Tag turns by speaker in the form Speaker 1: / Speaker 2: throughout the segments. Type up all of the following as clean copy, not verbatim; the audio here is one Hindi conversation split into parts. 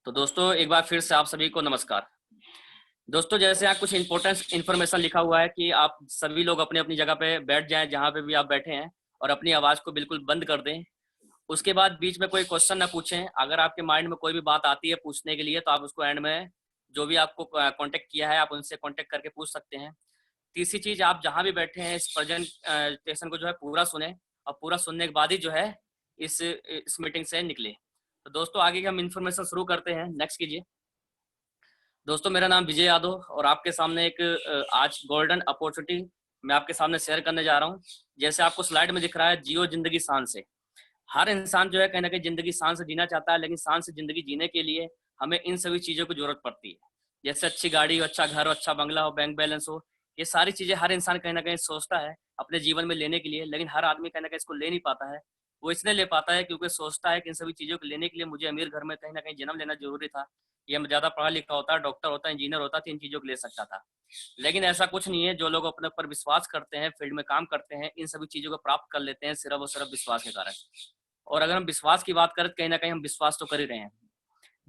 Speaker 1: तो दोस्तों एक बार फिर से आप सभी को नमस्कार। दोस्तों जैसे यहाँ कुछ इंपॉर्टेंट इन्फॉर्मेशन लिखा हुआ है कि आप सभी लोग अपनी अपनी जगह पे बैठ जाएं जहाँ पे भी आप बैठे हैं और अपनी आवाज़ को बिल्कुल बंद कर दें। उसके बाद बीच में कोई क्वेश्चन ना पूछें। अगर आपके माइंड में कोई भी बात आती है पूछने के लिए तो आप उसको एंड में जो भी आपको कांटेक्ट किया है आप उनसे कांटेक्ट करके पूछ सकते हैं। तीसरी चीज़, आप जहाँ भी बैठे हैं इस प्रेजेंटेशन को जो है पूरा सुने और पूरा सुनने के बाद ही जो है इस मीटिंग से निकले। तो दोस्तों आगे की हम इन्फॉर्मेशन शुरू करते हैं। नेक्स्ट कीजिए। दोस्तों मेरा नाम विजय यादव और आपके सामने एक आज गोल्डन अपॉर्चुनिटी मैं आपके सामने शेयर करने जा रहा हूँ। जैसे आपको स्लाइड में दिख रहा है, जियो जिंदगी शान से। हर इंसान जो है कहीं ना कहीं जिंदगी शान से जीना चाहता है, लेकिन शान से जिंदगी जीने के लिए हमें इन सभी चीज़ों की जरूरत पड़ती है। जैसे अच्छी गाड़ी हो, अच्छा घर हो, अच्छा बंगला हो, बैंक बैलेंस हो। ये सारी चीज़ें हर इंसान कहीं ना कहीं सोचता है अपने जीवन में लेने के लिए, लेकिन हर आदमी कहीं ना कहीं इसको ले नहीं पाता है। वो इसलिए ले पाता है क्योंकि सोचता है कि इन सभी चीज़ों को लेने के लिए मुझे अमीर घर में कहीं ना कहीं जन्म लेना जरूरी था, ये ज़्यादा पढ़ा लिखा होता, डॉक्टर होता, इंजीनियर होता तो इन चीज़ों को ले सकता था। लेकिन ऐसा कुछ नहीं है। जो लोग अपने ऊपर विश्वास करते हैं, फील्ड में काम करते हैं, इन सभी चीज़ों को प्राप्त कर लेते हैं सिर्फ और सिर्फ विश्वास के कारण। और अगर हम विश्वास की बात करें तो कहीं ना कहीं हम विश्वास तो कर ही रहे हैं।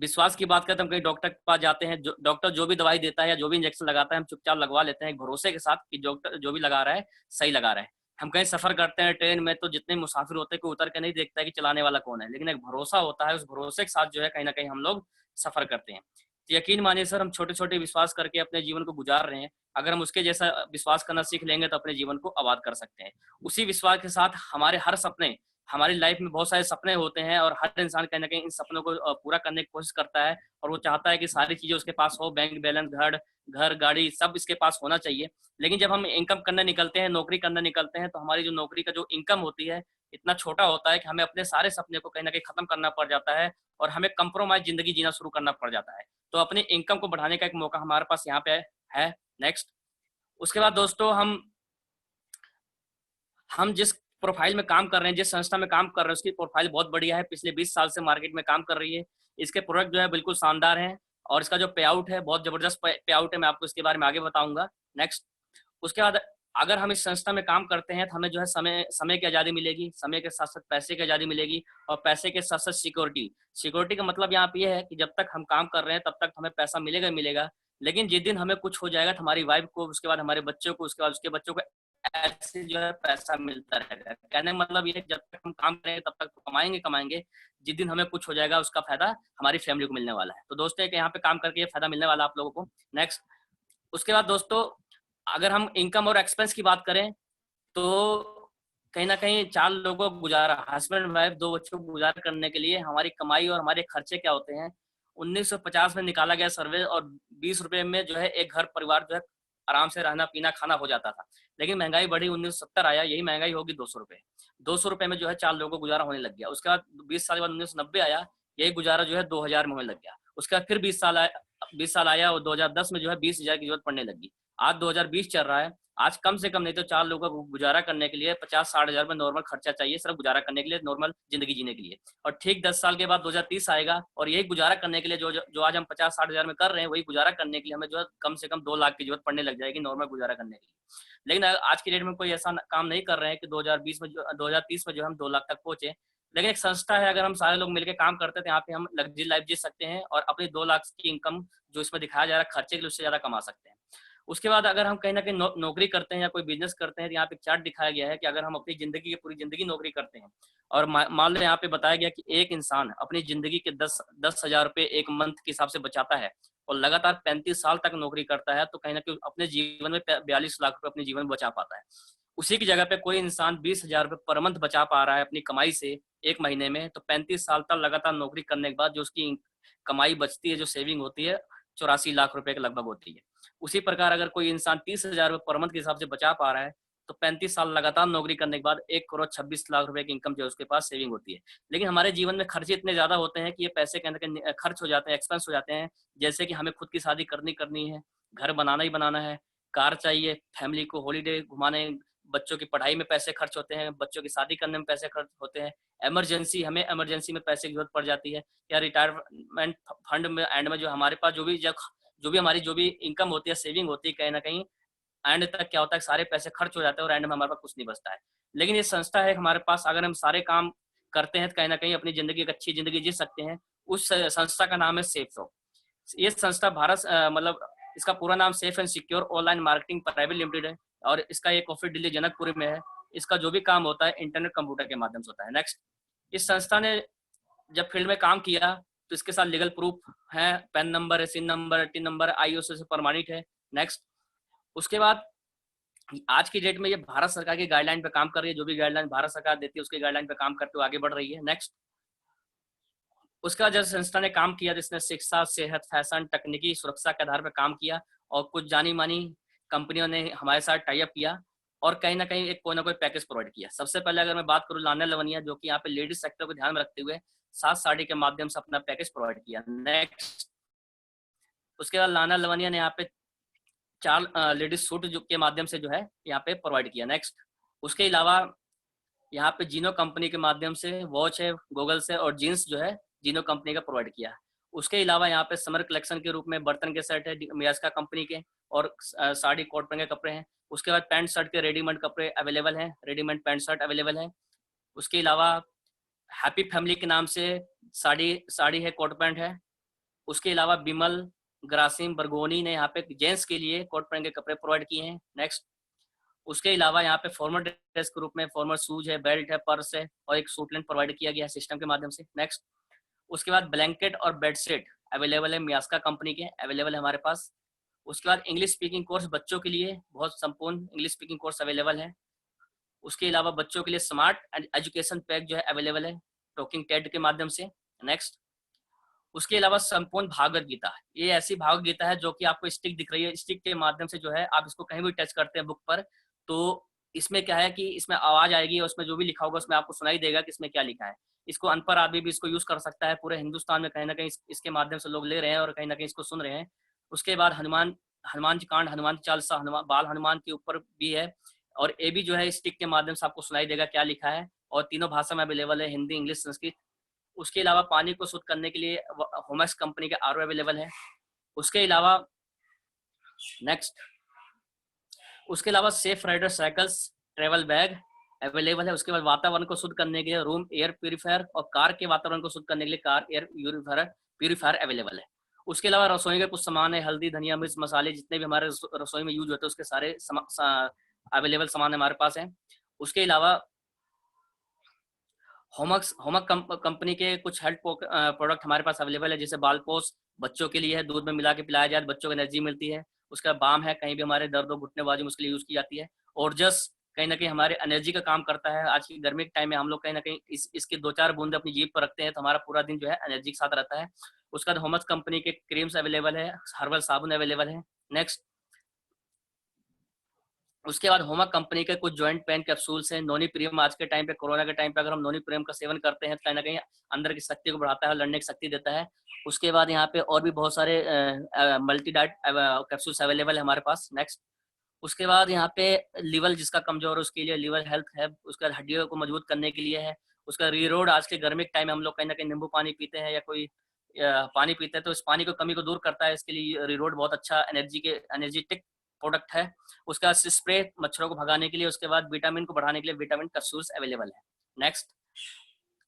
Speaker 1: विश्वास की बात करें तो हम कहीं डॉक्टर के पास जाते हैं, जो डॉक्टर जो भी दवाई देता है या जो भी इंजेक्शन लगाता है हम चुपचाप लगवा लेते हैं भरोसे के साथ कि डॉक्टर जो भी लगा रहा है सही लगा रहा है। हम कहीं सफर करते हैं ट्रेन में तो जितने मुसाफिर होते हैं कोई उतर के नहीं देखता है कि चलाने वाला कौन है, लेकिन एक भरोसा होता है, उस भरोसे के साथ जो है कहीं ना कहीं हम लोग सफर करते हैं। तो यकीन मानिए सर, हम छोटे छोटे विश्वास करके अपने जीवन को गुजार रहे हैं। अगर हम उसके जैसा विश्वास करना सीख लेंगे तो अपने जीवन को आबाद कर सकते हैं। उसी विश्वास के साथ हमारे हर सपने, हमारी लाइफ में बहुत सारे सपने होते हैं और हर इंसान कहीं ना कहीं इन सपनों को पूरा करने की कोशिश करता है। और वो चाहता है कि सारी चीजें उसके पास हो, बैंक बैलेंस, घर घर गाड़ी सब इसके पास होना चाहिए। लेकिन जब हम इनकम करने निकलते हैं, नौकरी करने निकलते हैं, तो हमारी जो नौकरी का जो इनकम होती है इतना छोटा होता है कि हमें अपने सारे सपने को कहीं ना कहीं खत्म करना पड़ जाता है और हमें कंप्रोमाइज जिंदगी जीना शुरू करना पड़ जाता है। तो अपनी इनकम को बढ़ाने का एक मौका हमारे पास यहाँ पे है। नेक्स्ट। उसके बाद दोस्तों हम जिस प्रोफाइल में काम कर रहे हैं, जिस संस्था में काम कर रहे हैं, उसकी प्रोफाइल बहुत बढ़िया है, पिछले 20 साल से मार्केट में काम कर रही है। इसके प्रोडक्ट जो है बिल्कुल शानदार हैं और इसका जो पे आउट है बहुत जबरदस्त पे आउट है। मैं आपको इसके बारे में आगे बताऊंगा। नेक्स्ट। उसके बाद अगर हम इस संस्था में काम करते हैं तो हमें जो है समय समय की आज़ादी मिलेगी, समय के साथ साथ पैसे की आज़ादी मिलेगी और पैसे के साथ साथ सिक्योरिटी। सिक्योरिटी का मतलब यहाँ पे ये है कि जब तक हम काम कर रहे हैं तब तक हमें पैसा मिलेगा ही मिलेगा, लेकिन जिस दिन हमें कुछ हो जाएगा तो हमारी वाइफ को, उसके बाद हमारे बच्चों को, उसके बाद उसके बच्चों को ऐसे जो है पैसा मिलता रहेगा। कहने का मतलब ये है कि जब तक हम काम करेंगे तब तक तो कमाएंगे कमाएंगे, जिस दिन हमें कुछ हो जाएगा उसका फायदा हमारी फैमिली को मिलने वाला है। तो दोस्तों एक यहाँ पे काम करके ये फायदा मिलने वाला है आप लोगों को। नेक्स्ट। उसके बाद दोस्तों अगर हम इनकम और एक्सपेंस की बात करें तो कहीं ना कहीं 4 लोगों को गुजारा, हस्बैंड वाइफ 2 बच्चों को गुजारा करने के लिए हमारी कमाई और हमारे खर्चे क्या होते हैं। 1950 में निकाला गया सर्वे और 20 रुपए में जो है एक घर परिवार जो है आराम से रहना पीना खाना हो जाता था। लेकिन महंगाई बढ़ी, 1970 आया, यही महंगाई होगी 200 रुपए। 200 रुपए में जो है 4 लोगों को गुजारा होने लग गया। उसके बाद 20 साल बाद 1990 आया, यही गुजारा जो है 2000 में होने लग गया। उसके बाद फिर 20 साल आया और 2010 में जो है 20,000 की जरूरत पड़ने लगी। आज 2020 चल रहा है। आज कम से कम नहीं तो 4 लोगों को गुजारा करने के लिए 50-60 हजार में नॉर्मल खर्चा चाहिए, सिर्फ गुजारा करने के लिए, नॉर्मल जिंदगी जीने के लिए। और ठीक 10 साल के बाद 2030 आएगा और यही गुजारा करने के लिए जो आज हम 50-60 हजार में कर रहे हैं वही गुजारा करने के लिए हमें जो है कम से कम 2 लाख की जरूरत पड़ने लग जाएगी नॉर्मल गुजारा करने के लिए। लेकिन आज की डेट में कोई ऐसा काम नहीं कर रहे हैं कि 2020 में जो 2030 में जो हम 2 लाख तक पहुंचे। लेकिन एक संस्था है, अगर हम सारे लोग मिलकर काम करते हैं तो यहाँ पे हम लग्जरी लाइफ जी सकते हैं और अपनी 2 लाख की इनकम जो इसमें दिखाया जा रहा है खर्चे के लिए उससे ज्यादा कमा सकते हैं। उसके बाद अगर हम कहीं ना कहीं नौकरी करते हैं या कोई बिजनेस करते हैं तो यहाँ पे चार्ट दिखाया गया है कि अगर हम अपनी जिंदगी की पूरी जिंदगी नौकरी करते हैं और मान लो यहाँ पे बताया गया कि एक इंसान अपनी जिंदगी के 10,000 रुपए एक मंथ के हिसाब से बचाता है और लगातार 35 साल तक नौकरी करता है, तो कहीं ना कहीं अपने जीवन में 42 लाख रुपए अपने जीवन में बचा पाता है। उसी की जगह पे कोई इंसान 20,000 रुपए पर मंथ बचा पा रहा है अपनी कमाई से एक महीने में, तो 35 साल तक लगातार नौकरी करने के बाद जो उसकी कमाई बचती है, जो सेविंग होती है, 84 लाख रुपए के लगभग होती है। उसी प्रकार अगर कोई इंसान 30,000 रुपए पर मंथ के हिसाब से बचा पा रहा है तो 35 साल लगातार नौकरी करने के बाद 1,26 लाख रुपए की इनकम जो है उसके पास सेविंग होती है। लेकिन हमारे जीवन में खर्चे इतने ज्यादा होते हैं कि ये पैसे कहीं ना कहीं खर्च हो जाते हैं, एक्सपेंस हो जाते हैं। जैसे कि हमें खुद की शादी करनी है, घर बनाना ही बनाना है, कार चाहिए, फैमिली को हॉलीडे घुमाने, बच्चों की पढ़ाई में पैसे खर्च होते हैं, बच्चों की शादी करने में पैसे खर्च होते हैं, इमरजेंसी, हमें इमरजेंसी में पैसे की जरूरत पड़ जाती है, या रिटायरमेंट फंड में एंड में जो हमारे पास जो भी इनकम होती है, सेविंग होती है, कहीं ना कहीं एंड तक क्या होता है सारे पैसे खर्च हो जाते हैं और एंड में हमारे पास कुछ नहीं बचता है। लेकिन ये संस्था है हमारे पास, अगर हम सारे काम करते हैं तो कहीं ना कहीं अपनी जिंदगी एक अच्छी जिंदगी जी सकते हैं उस संस्था का नाम है सेफ शॉप। ये संस्था भारत मतलब इसका पूरा नाम safe and secure online marketing private limited है और इसका एक ऑफिस दिल्ली जनकपुरी में है। इसका जो भी काम होता है इंटरनेट कंप्यूटर के माध्यम से होता है। नेक्स्ट, इस संस्था ने जब फील्ड में काम किया तो इसके साथ लीगल प्रूफ है, पैन नंबर है, सिन नंबर, टिन नंबर, आईओसी से प्रमाणित है। नेक्स्ट, उसके बाद आज की डेट में ये भारत सरकार की गाइडलाइन पे काम कर रही है। जो भी गाइडलाइन भारत सरकार देती है उसकी गाइडलाइन पे काम करते हुए आगे बढ़ रही है। नेक्स्ट, उसका जब संस्था ने काम किया जिसने शिक्षा, सेहत, फैशन, तकनीकी सुरक्षा के आधार पर काम किया और कुछ जानी मानी कंपनियों ने हमारे साथ टाई अप किया और कहीं ना कहीं एक कोई ना कोई पैकेज प्रोवाइड किया। सबसे पहले अगर मैं बात करूं लाना लवनिया, जो कि यहाँ पे लेडीज सेक्टर को ध्यान में रखते हुए 7 साड़ी के माध्यम से अपना पैकेज प्रोवाइड किया। नेक्स्ट, उसके बाद लाना लवनिया ने यहाँ पे 4 लेडीज सूट जो के माध्यम से जो है यहाँ पे प्रोवाइड किया। नेक्स्ट, उसके अलावा यहाँ पे जीनो कंपनी के माध्यम से वॉच है, गॉगल्स है और जीन्स जो है जीनो कंपनी का प्रोवाइड किया। उसके अलावा यहाँ पे समर कलेक्शन के रूप में बर्तन के सेट है मियास्का कंपनी के और साड़ी कॉटन के कपड़े हैं। उसके बाद पैंट शर्ट के रेडीमेड कपड़े अवेलेबल हैं, रेडीमेड पैंट शर्ट अवेलेबल है। उसके अलावा हैप्पी फैमिली के नाम से साड़ी है, कोट पैंट है। उसके अलावा बिमल, ग्रासिम, बरगोनी ने यहाँ पे जेंट्स के लिए कोट पैंट के कपड़े प्रोवाइड किए हैं। नेक्स्ट, उसके अलावा यहाँ पे फॉर्मल ड्रेस के रूप में फॉर्मल शूज है, बेल्ट है, पर्स है और एक सूटलेंट प्रोवाइड किया गया है सिस्टम के माध्यम से। नेक्स्ट, उसके बाद ब्लैंकेट और बेडशीट अवेलेबल है, मियास्का कंपनी के अवेलेबल है हमारे पास। उसके बाद इंग्लिश स्पीकिंग कोर्स बच्चों के लिए बहुत संपूर्ण इंग्लिश स्पीकिंग कोर्स अवेलेबल है। उसके अलावा बच्चों के लिए स्मार्ट एजुकेशन पैक जो है अवेलेबल है टॉकिंग टेड के माध्यम से। नेक्स्ट, उसके अलावा संपूर्ण भागवत गीता, ये ऐसी भागवत गीता है जो कि आपको स्टिक दिख रही है, स्टिक के माध्यम से जो है आप इसको कहीं भी टच करते हैं बुक पर तो इसमें क्या है कि इसमें आवाज आएगी और उसमें जो भी लिखा होगा उसमें आपको सुनाई देगा कि इसमें क्या लिखा है। इसको अनपढ़ आदमी भी इसको यूज कर सकता है। पूरे हिंदुस्तान में कहीं ना कहीं इसके माध्यम से लोग ले रहे हैं और कहीं ना कहीं इसको सुन रहे हैं। उसके बाद हनुमान जी कांड, हनुमान चालीसा, बाल हनुमान के ऊपर भी है और ये भी जो है स्टिक के माध्यम से आपको सुनाई देगा क्या लिखा है और तीनों भाषा में अवेलेबल है, हिंदी, इंग्लिश, संस्कृत। उसके अलावा पानी को शुद्ध करने के लिए होमस कंपनी के आरओ अवेलेबल है। उसके अलावा नेक्स्ट, उसके अलावा safe rider cycles, travel bag available है। उसके बाद वातावरण को शुद्ध करने के लिए रूम एयर प्यूरीफायर और कार के वातावरण को शुद्ध करने के लिए कार एयर प्यूरीफायर अवेलेबल है। उसके अलावा रसोई के कुछ सामान है, हल्दी, धनिया, मिर्च, मसाले जितने भी हमारे रसोई में यूज होते हैं उसके सारे अवेलेबल सामान हमारे पास है। उसके अलावा होमक कंपनी के कुछ हेल्थ प्रोडक्ट हमारे पास अवेलेबल है, जैसे बालपोस बच्चों के लिए है, दूध में मिला के पिलाया जाए, बच्चों को एनर्जी मिलती है। उसका बाम है, कहीं भी हमारे दर्द हो, घुटने बाजू में उसके लिए यूज की जाती है। और जस्ट कहीं ना कहीं हमारे एनर्जी का काम करता है। आज की गर्मी के टाइम में हम लोग कहीं ना कहीं इसके 2-4 बूंदे अपनी जीभ पर रखते हैं तो हमारा पूरा दिन जो है एनर्जी के साथ रहता है। उसका होमस कंपनी के क्रीम्स अवेलेबल है, हर्बल साबुन अवेलेबल है। नेक्स्ट, उसके बाद होमा कंपनी के कुछ जॉइंट पेन कैप्सूल्स हैं। नोनी प्रीमियम आज के टाइम पे, कोरोना के टाइम पे अगर हम नोनी प्रीमियम का सेवन करते हैं तो कहीं ना कहीं अंदर की शक्ति को बढ़ाता है, लड़ने की शक्ति देता है। उसके बाद यहाँ पे और भी बहुत सारे मल्टी डाइट कैप्सूल्स अवेलेबल है हमारे पास। नेक्स्ट, उसके बाद यहाँ पे लीवर जिसका कमजोर है उसके लिए लीवर हेल्थ है, उसका हड्डियों को मजबूत करने के लिए है। उसका रीरोड, आज के गर्मी के टाइम में हम लोग कहीं ना कहीं नींबू पानी पीते हैं या कोई पानी पीते हैं तो इस पानी को कमी को दूर करता है, इसके लिए रीरोड बहुत अच्छा एनर्जेटिक प्रोडक्ट है। उसका स्प्रे मच्छरों को भगाने के लिए, उसके बाद विटामिन को बढ़ाने के लिए विटामिन कैप्सूल्स अवेलेबल है। नेक्स्ट,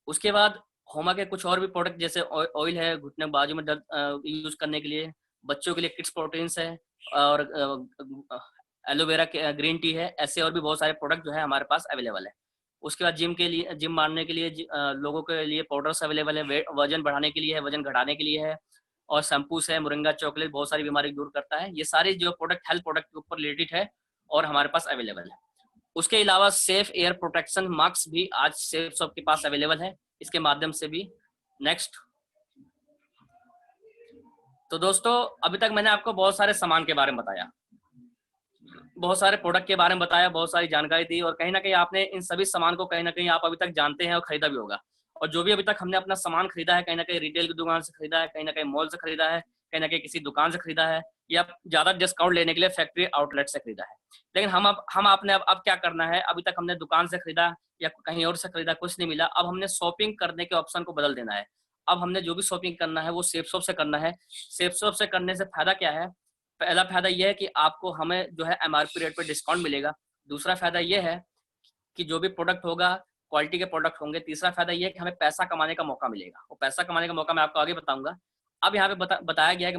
Speaker 1: उसके बाद होमा के कुछ और भी प्रोडक्ट जैसे ऑयल है घुटने बाजू में दर्द यूज करने के लिए, बच्चों के लिए किड्स प्रोटीन्स है और एलोवेरा ग्रीन टी है। ऐसे और भी बहुत सारे प्रोडक्ट जो है हमारे पास अवेलेबल है। उसके बाद जिम मारने के लिए लोगों के लिए पाउडर्स अवेलेबल है, वजन बढ़ाने के लिए है, वजन घटाने के लिए है और शैम्पूस है, मुरंगा चॉकलेट बहुत सारी बीमारी दूर करता है। ये सारे जो प्रोडक्ट हेल्थ प्रोडक्ट के ऊपर रिलेटेड है और हमारे पास अवेलेबल है। उसके अलावा सेफ एयर प्रोटेक्शन मास्क भी आज सेफ शॉप के पास अवेलेबल है, इसके माध्यम से भी। नेक्स्ट, तो दोस्तों अभी तक मैंने आपको बहुत सारे सामान के बारे में बताया, बहुत सारे प्रोडक्ट के बारे में बताया, बहुत सारी जानकारी दी और कहीं ना कहीं आपने इन सभी सामान को कहीं ना कहीं आप अभी तक जानते हैं और खरीदा भी होगा। और जो भी अभी तक हमने अपना सामान खरीदा है कहीं ना कहीं रिटेल की दुकान से खरीदा है, कहीं ना कहीं मॉल से खरीदा है, कहीं ना कहीं किसी दुकान से खरीदा है या ज्यादा डिस्काउंट लेने के लिए फैक्ट्री आउटलेट से खरीदा है। लेकिन हम आपने अब क्या करना है, अभी तक हमने दुकान से खरीदा या कहीं और से खरीदा, कुछ नहीं मिला, अब हमने शॉपिंग करने के ऑप्शन को बदल देना है। अब हमने जो भी शॉपिंग करना है वो सेफ शॉप से करना है। सेफ शॉप से करने से फायदा क्या है? पहला फायदा यह है कि आपको हमें जो है एमआरपी रेट पे डिस्काउंट मिलेगा। दूसरा फायदा यह है कि जो भी प्रोडक्ट होगा क्वालिटी के प्रोडक्ट होंगे। तीसरा फायदा ये है कि हमें पैसा कमाने का मौका मिलेगा, और पैसा कमाने का मौका मैं आपको आगे बताऊंगा। अब यहाँ पे बताया गया है कि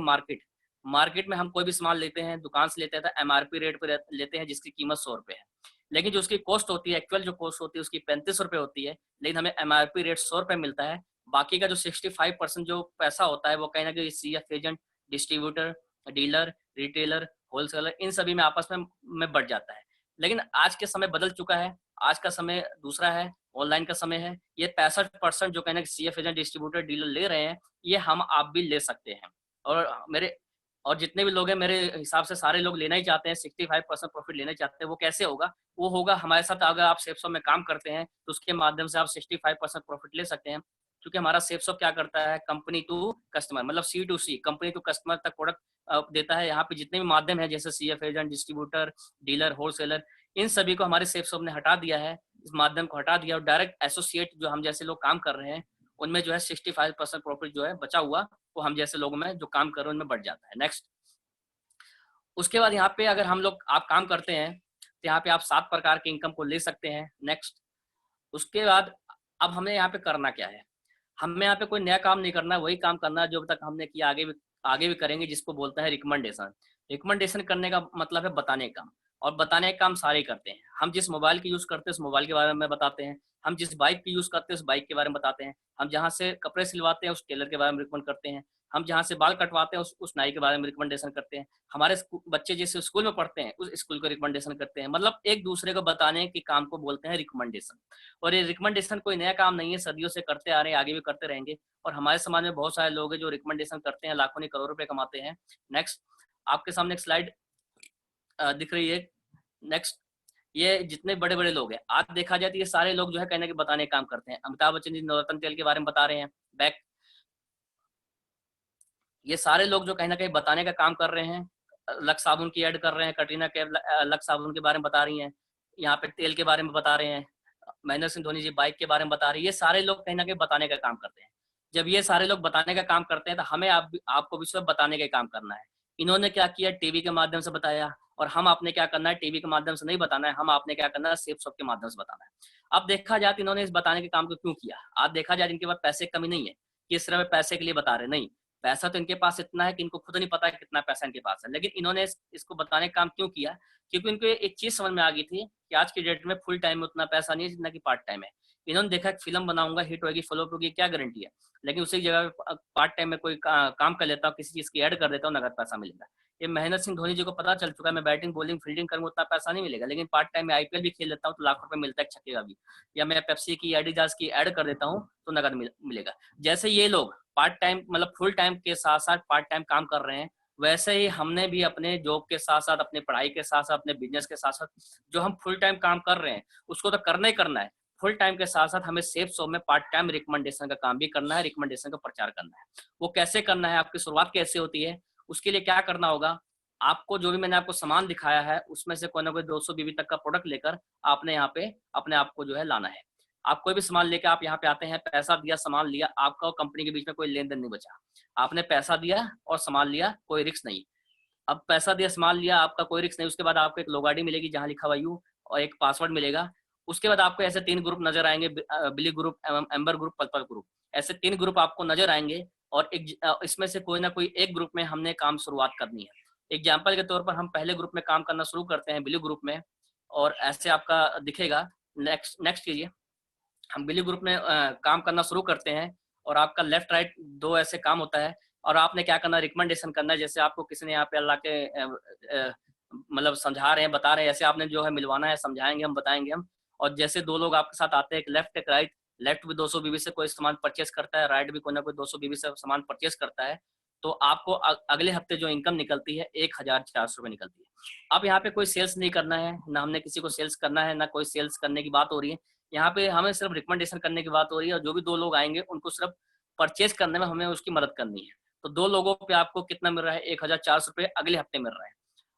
Speaker 1: मार्केट में हम कोई भी सामान लेते हैं, दुकान से लेते हैं तो एमआरपी रेट पर लेते हैं, जिसकी कीमत 100 रुपये है, लेकिन जो उसकी कॉस्ट होती है, एक्चुअल जो कॉस्ट होती है उसकी 35 रुपये होती है, लेकिन हमें एमआरपी रेट 100 रुपये मिलता है। बाकी का जो 65% जो पैसा होता है वो कहीं ना कहीं CF agent, distributor, dealer, retailer, wholesaler, इन सभी में आपस में बढ़ जाता है। लेकिन आज के समय बदल चुका है, आज का समय दूसरा है, ऑनलाइन का समय है। ये 65% जो कहना सीएफ एजेंट, डिस्ट्रीब्यूटर, डीलर ले रहे हैं, ये हम आप भी ले सकते हैं। और जितने भी लोग हैं मेरे हिसाब से सारे लोग लेना ही चाहते हैं, 65% प्रॉफिट लेना चाहते हैं। वो कैसे होगा? वो होगा हमारे साथ, अगर आप सेफसॉप में काम करते हैं तो उसके माध्यम से आप 65% प्रॉफिट ले सकते हैं, क्योंकि हमारा सेफसॉप क्या करता है, कंपनी टू कस्टमर, मतलब C2C, कंपनी टू कस्टमर तक प्रोडक्ट देता है। यहाँ पे जितने भी माध्यम है, जैसे CF agent, distributor, dealer, wholesaler, इन सभी को हमारे सेफसॉप ने हटा दिया है, इस माध्यम को हटा दिया, और डायरेक्ट एसोसिएट जो हम जैसे लोग काम कर रहे हैं उनमें जो है 65% प्रॉफिट जो है बचा हुआ, वो हम जैसे लोगों में जो काम कर रहे हैं उनमें बढ़ जाता है। नेक्स्ट, उसके बाद यहाँ पे अगर हम लोग आप काम करते हैं तो यहाँ पे आप 7 प्रकार के इनकम को ले सकते हैं। नेक्स्ट, उसके बाद अब हमें यहाँ पे करना क्या है? हमें यहाँ पे कोई नया काम नहीं करना, वही काम करना है जो अब तक हमने किया, आगे भी करेंगे, जिसको बोलते हैं रिकमेंडेशन। रिकमेंडेशन करने का मतलब है बताने का काम, और बताने का काम सारे करते हैं। हम जिस मोबाइल की यूज करते हैं उस मोबाइल के बारे में बताते हैं, हम जिस बाइक की यूज करते हैं उस बाइक के बारे में बताते हैं, हम जहाँ से कपड़े सिलवाते हैं उस टेलर के बारे में रिकमेंड करते हैं, हम जहाँ से बाल कटवाते हैं उस नाई के बारे में रिकमेंडेशन करते हैं, हमारे बच्चे जिस स्कूल में पढ़ते हैं उस स्कूल को रिकमेंडेशन करते हैं। मतलब एक दूसरे को बताने के काम को बोलते हैं रिकमेंडेशन। और ये रिकमेंडेशन कोई नया काम नहीं है, सदियों से करते आ रहे हैं, आगे भी करते रहेंगे। और हमारे समाज में बहुत सारे लोग हैं जो रिकमेंडेशन करते हैं, लाखों नहीं करोड़ों रुपए कमाते हैं। नेक्स्ट, आपके सामने एक स्लाइड दिख रही है। नेक्स्ट, ये जितने बड़े बड़े लोग हैं, आज देखा जाए तो ये सारे लोग जो है कहने के बताने का काम करते हैं। अमिताभ बच्चन जी नवरत्न तेल के बारे में बता रहे हैं, बैक, ये सारे लोग जो कहीं ना कहीं बताने का काम कर रहे हैं। लक्स साबुन की ऐड कर रहे हैं, कटरीना कैफ लक्स साबुन के बारे में बता रही हैं, यहाँ पे तेल के बारे में बता रहे हैं, महेंद्र सिंह धोनी जी बाइक के बारे में बता रही है। ये सारे लोग कहीं ना कहीं बताने का काम करते हैं। जब ये सारे लोग बताने का काम करते हैं तो हमें आपको भी सब बताने का काम करना है। इन्होंने क्या किया, टीवी के माध्यम से बताया, और हम आपने क्या करना है, टीवी के माध्यम से नहीं बताना है, हम आपने क्या करना है, सेफसॉप के माध्यम से बताना है। अब देखा जाए तो इन्होंने इस बताने के काम को क्यों किया? आज देखा जाए इनके पास पैसे की कमी नहीं है कि इस तरह पैसे के लिए बता रहे, नहीं, पैसा तो इनके पास इतना है कि इनको खुद नहीं पता है कितना पैसा इनके पास है। लेकिन इन्होंने इसको बताने का काम क्यों किया? क्योंकि इनको एक चीज समझ में आ गई थी कि आज की डेट में फुल टाइम में उतना पैसा नहीं है जितना कि पार्ट टाइम है। इन्होंने देखा कि फिल्म बनाऊंगा, हिट होगी, फॉलोअप होगी, क्या गारंटी है, लेकिन उसी जगह पार्ट टाइम में कोई काम कर लेता हूँ, किसी चीज की ऐड कर देता हूँ, नगद पैसा मिलेगा। ये महेंद्र सिंह धोनी जी को पता चल चुका है, मैं बैटिंग बॉलिंग फील्डिंग करूंगा उतना पैसा नहीं मिलेगा, लेकिन पार्ट टाइम में आईपीएल भी खेल लेता हूँ तो लाख रुपए मिलता है छक्के का भी, या मैं पेप्सी की, एडिडास की ऐड कर देता हूँ तो नगद मिलेगा। जैसे ये लोग पार्ट टाइम मतलब फुल टाइम के साथ साथ पार्ट टाइम काम कर रहे हैं, वैसे ही हमने भी अपने जॉब के साथ साथ, अपने पढ़ाई के साथ साथ, अपने बिजनेस के साथ साथ जो हम फुल टाइम काम कर रहे हैं उसको तो करना ही करना है। फुल टाइम के साथ साथ हमें सेफसॉप में पार्ट टाइम रिकमेंडेशन का काम भी करना है, रिकमेंडेशन का प्रचार करना है। वो कैसे करना है, आपकी शुरुआत कैसे होती है, उसके लिए क्या करना होगा, आपको जो भी मैंने आपको सामान दिखाया है उसमें से कोई ना कोई 200 बीबी तक का प्रोडक्ट लेकर आपने यहाँ पे अपने आप को जो है लाना है। आप कोई भी सामान लेके आप यहाँ पे आते हैं, पैसा दिया, सामान लिया, आपका और कंपनी के बीच में कोई लेन देन नहीं बचा। आपने पैसा दिया और सामान लिया, कोई रिस्क नहीं। अब पैसा दिया, सामान लिया, आपका कोई रिस्क नहीं। उसके बाद आपको एक लोग आईडी मिलेगी जहाँ लिखा हुआ यू, और एक पासवर्ड मिलेगा। उसके बाद आपको ऐसे 3 ग्रुप नजर आएंगे, बिली ग्रुप, एम्बर ग्रुप, पल ग्रुप, ऐसे 3 ग्रुप आपको नजर आएंगे। और इसमें से कोई ना कोई एक ग्रुप में हमने काम शुरुआत करनी है। एग्जाम्पल के तौर पर हम पहले ग्रुप में काम करना शुरू करते हैं, बिली ग्रुप में, और ऐसे आपका दिखेगा। नेक्स्ट कीजिए। हम बिली ग्रुप में काम करना शुरू करते हैं, और आपका लेफ्ट राइट 2 ऐसे काम होता है, और आपने क्या करना, रिकमेंडेशन करना है। जैसे आपको किसी ने यहाँ पे अल्लाह के मतलब समझा रहे हैं, बता रहे हैं, ऐसे आपने जो है मिलवाना है, समझाएंगे हम, बताएंगे हम। और जैसे 2 लोग आपके साथ आते हैं, एक लेफ्ट एक राइट, लेफ्ट भी 200 बीबी से कोई सामान परचेस करता है, राइट भी कोई ना कोई 200 बीबी से सामान परचेस करता है, तो आपको अगले हफ्ते जो इनकम निकलती है 1400 रुपये निकलती है। अब यहाँ पे कोई सेल्स नहीं करना है, ना हमने किसी को सेल्स करना है, ना कोई सेल्स करने की बात हो रही है। यहाँ पे हमें सिर्फ रिकमेंडेशन करने की बात हो रही है, और जो भी 2 लोग आएंगे उनको सिर्फ परचेज करने में हमें उसकी मदद करनी है। तो 2 लोगों पे आपको कितना मिल रहा है, 1400 रुपये अगले हफ्ते मिल रहा है।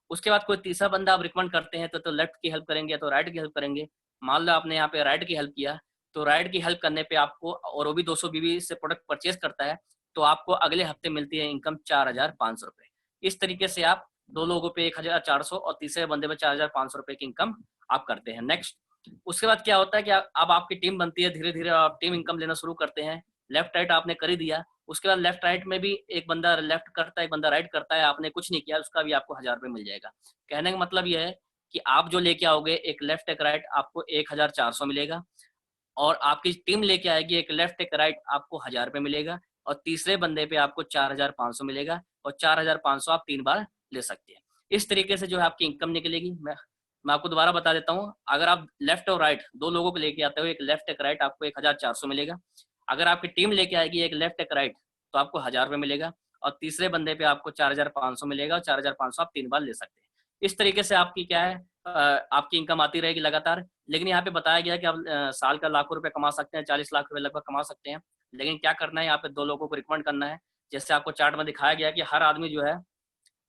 Speaker 1: उसके बाद कोई तीसरा बंदा आप रिकमेंड करते हैं तो लेफ्ट की हेल्प करेंगे या तो राइट की हेल्प करेंगे। मान लो आपने यहाँ पे राइट की हेल्प किया, तो राइट की हेल्प करने पे आपको, और वो भी 200 बीबी से प्रोडक्ट परचेज करता है, तो आपको अगले हफ्ते मिलती है इनकम 4500 रुपये। इस तरीके से आप 2 लोगों पे 1400 और तीसरे बंदे पे 4500 रुपये की इनकम आप करते हैं। नेक्स्ट उसके बाद क्या होता है कि अब आपकी टीम बनती है, धीरे धीरे आप टीम इनकम लेना शुरू करते हैं। लेफ्ट राइट आपने कर ही दिया, उसके बाद लेफ्ट राइट में भी एक बंदा लेफ्ट करता है, एक बंदा राइट करता है, आपने कुछ नहीं किया, उसका भी आपको 1000 रुपये मिल जाएगा। कहने का मतलब यह है कि आप जो लेके आओगे एक लेफ्ट एक राइट, आपको 1400 मिलेगा, और आपकी टीम लेके आएगी एक लेफ्ट एक राइट, आपको 1000 रुपये मिलेगा, और तीसरे बंदे पे आपको 4500 मिलेगा, और 4500 आप 3 बार ले सकते हैं। इस तरीके से जो है आपकी इनकम निकलेगी। मैं आपको दोबारा बता देता हूँ, अगर आप लेफ्ट और राइट 2 लोगों को लेके आते हो, एक लेफ्ट एक राइट, आपको 1400 मिलेगा। अगर आपकी टीम लेके आएगी एक लेफ्ट एक राइट, तो आपको 1000 रुपये मिलेगा, और तीसरे बंदे पे आपको 4500 मिलेगा, और 4500 आप 3 बार ले सकते हैं। इस तरीके से आपकी क्या है, आपकी इनकम आती रहेगी लगातार। लेकिन यहाँ पे बताया गया कि आप साल का लाखों रुपए कमा सकते हैं, 40 लाख रुपए लगभग कमा सकते हैं। लेकिन क्या करना है, यहाँ पे 2 लोगों को रिकमेंड करना है। जैसे आपको चार्ट में दिखाया गया कि हर आदमी जो है,